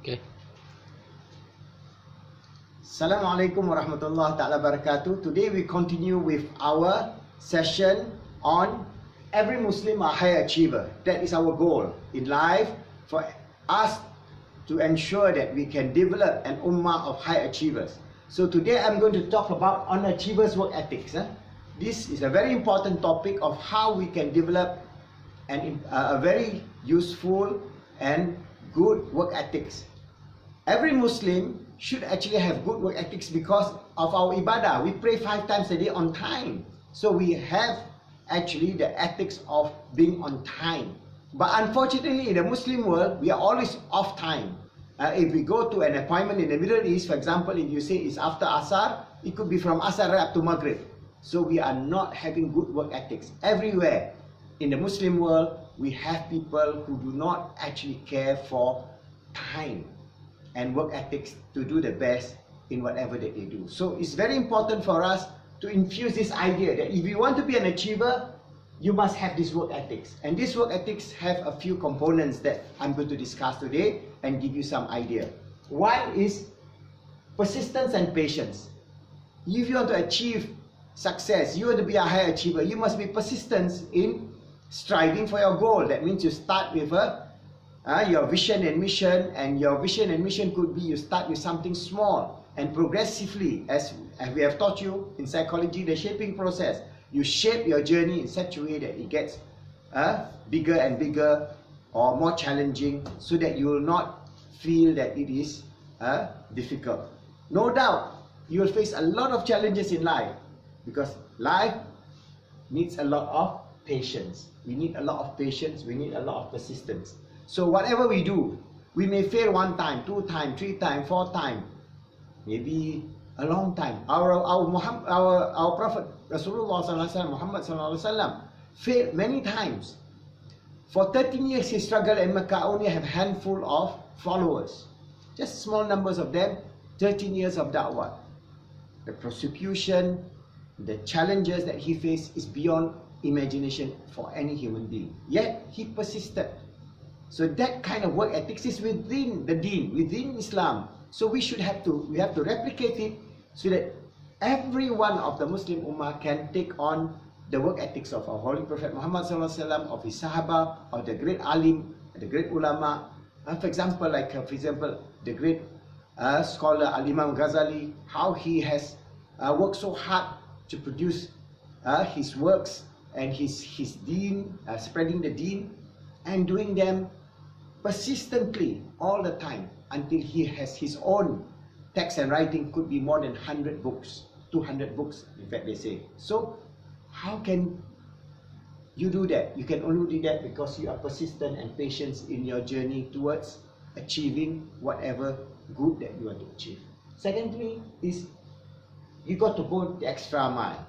Okay. Assalamualaikum warahmatullahi ta'ala barakatuh. Today we continue with our session on every Muslim a high achiever. That is our goal in life, for us to ensure that we can develop an ummah of high achievers. So today I'm going to talk about unachievers' work ethics. This is a very important topic of how we can develop a very useful and good work ethics. Every Muslim should actually have good work ethics because of our ibadah. We pray 5 times a day on time. So we have actually the ethics of being on time. But unfortunately in the Muslim world, we are always off time. If we go to an appointment in the Middle East, for example, if you say it's after Asar, it could be from Asar right up to Maghrib. So we are not having good work ethics. Everywhere in the Muslim world, we have people who do not actually care for time and work ethics to do the best in whatever that they do. So it's very important for us to infuse this idea that if you want to be an achiever, you must have this work ethics. And these work ethics have a few components that I'm going to discuss today and give you some idea. One is persistence and patience. If you want to achieve success, you want to be a high achiever, you must be persistent in striving for your goal. That means you start with your vision and mission, and your vision and mission could be you start with something small and progressively, as we have taught you in psychology, the shaping process. You shape your journey in such a way that it gets bigger and bigger or more challenging, so that you will not feel that it is difficult. No doubt you will face a lot of challenges in life, because life needs a lot of patience. We need a lot of patience, we need a lot of persistence. So whatever we do, we may fail 1 time, 2 times, 3 times, 4 times, maybe a long time. Our Prophet Rasulullah Muhammad failed many times. For 13 years he struggled in Mecca, only have a handful of followers. Just small numbers of them, 13 years of da'wah. The persecution, the challenges that he faced is beyond imagination for any human being. Yet he persisted. So that kind of work ethics is within the deen, within Islam. So we have to replicate it so that every one of the Muslim Ummah can take on the work ethics of our Holy Prophet Muhammad SAW, of his Sahaba, of the great alim, the great ulama. For example, the great scholar Al-Imam Ghazali, how he has worked so hard to produce his works and his deen, spreading the deen, and doing them persistently all the time until he has his own text and writing, could be more than 100 books, 200 books in fact they say. So how can you do that? You can only do that because you are persistent and patient in your journey towards achieving whatever good that you want to achieve. Secondly is you got to go the extra mile.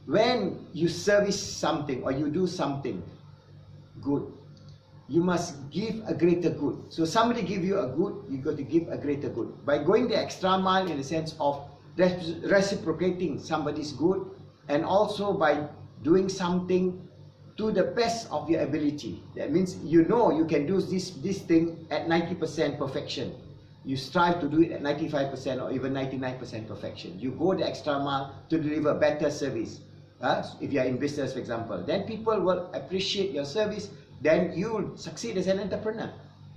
When you service something or you do something good, you must give a greater good. So somebody give you a good, you got to give a greater good. By going the extra mile in the sense of reciprocating somebody's good, and also by doing something to the best of your ability. That means you know you can do this thing at 90% perfection. You strive to do it at 95% or even 99% perfection. You go the extra mile to deliver better service. If you are in business, for example, then people will appreciate your service. Then you will succeed as an entrepreneur.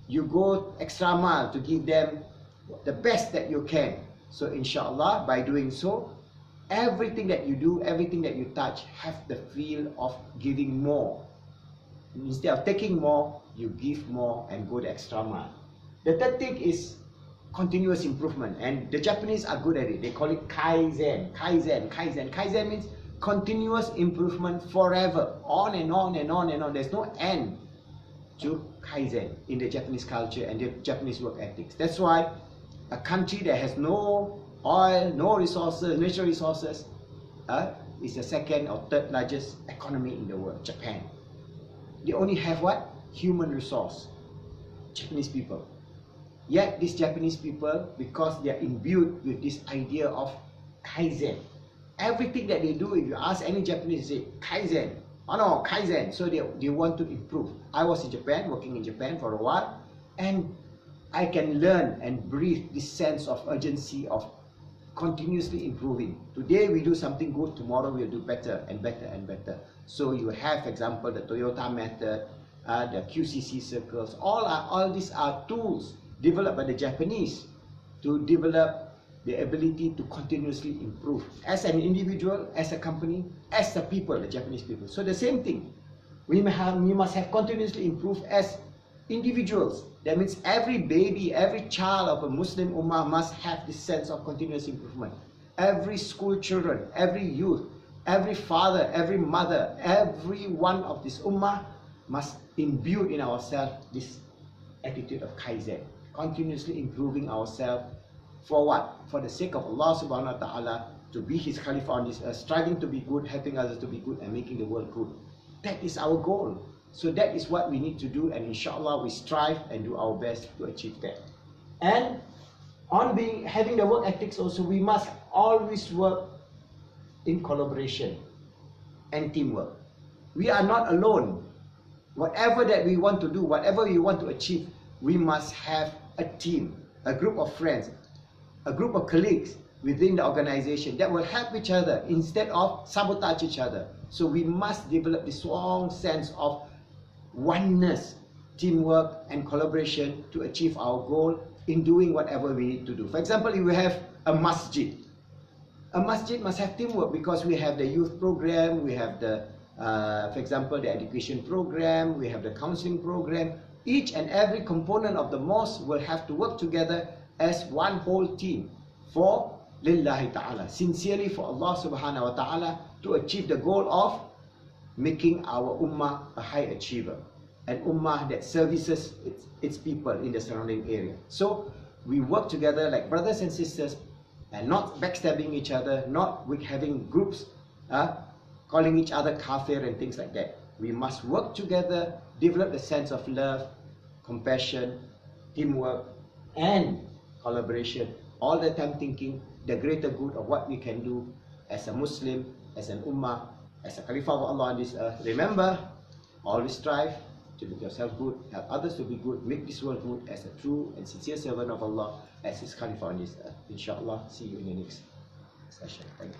You go extra mile to give them the best that you can. So inshallah, by doing so, everything that you do, everything that you touch, have the feel of giving more. Instead of taking more, you give more and go the extra mile. The third thing is continuous improvement, and the Japanese are good at it. They call it Kaizen. Kaizen means continuous improvement forever, on and on and on and on. There's no end to Kaizen in the Japanese culture and the Japanese work ethics. That's why a country that has no oil, no resources, natural resources, is the second or third largest economy in the world, Japan. They only have what? Human resource. Japanese people. Yet these Japanese people, because they are imbued with this idea of Kaizen, everything that they do, if you ask any Japanese, they say Kaizen. Oh no, Kaizen. So they want to improve. I was in Japan, working in Japan for a while, and I can learn and breathe this sense of urgency of continuously improving. Today we do something good, tomorrow we'll do better and better and better. So you have, for example, the Toyota method, the QCC circles. All these are tools developed by the Japanese to develop the ability to continuously improve as an individual, as a company, as a people, the Japanese people. So the same thing, we must have continuously improved as individuals. That means every baby, every child of a Muslim ummah must have this sense of continuous improvement. Every school children, every youth, every father, every mother, every one of this ummah must imbue in ourselves this attitude of kaizen, continuously improving ourselves. For what? For the sake of Allah subhanahu wa ta'ala, to be His Khalifa on this earth, striving to be good, helping others to be good, and making the world good. That is our goal. So that is what we need to do, and inshallah we strive and do our best to achieve that. And on having the work ethics also, we must always work in collaboration and teamwork. We are not alone. Whatever that we want to do, whatever we want to achieve, we must have a team, a group of friends, a group of colleagues within the organization that will help each other instead of sabotage each other. So we must develop this strong sense of oneness, teamwork and collaboration to achieve our goal in doing whatever we need to do. For example, if we have a masjid must have teamwork, because we have the youth program, we have the for example, the education program, we have the counseling program. Each and every component of the mosque will have to work together as one whole team for lillahi ta'ala, sincerely for Allah subhanahu wa ta'ala, to achieve the goal of making our ummah a high achiever, an ummah that services its people in the surrounding area. So we work together like brothers and sisters, and not backstabbing each other, not with having groups calling each other kafir and things like that. We must work together, develop the sense of love, compassion, teamwork and collaboration, all the time thinking the greater good of what we can do as a Muslim, as an ummah, as a Khalifa of Allah on this earth. Remember, always strive to make yourself good, help others to be good, make this world good as a true and sincere servant of Allah, as His Khalifa on this earth. Inshallah, see you in the next session. Thank you.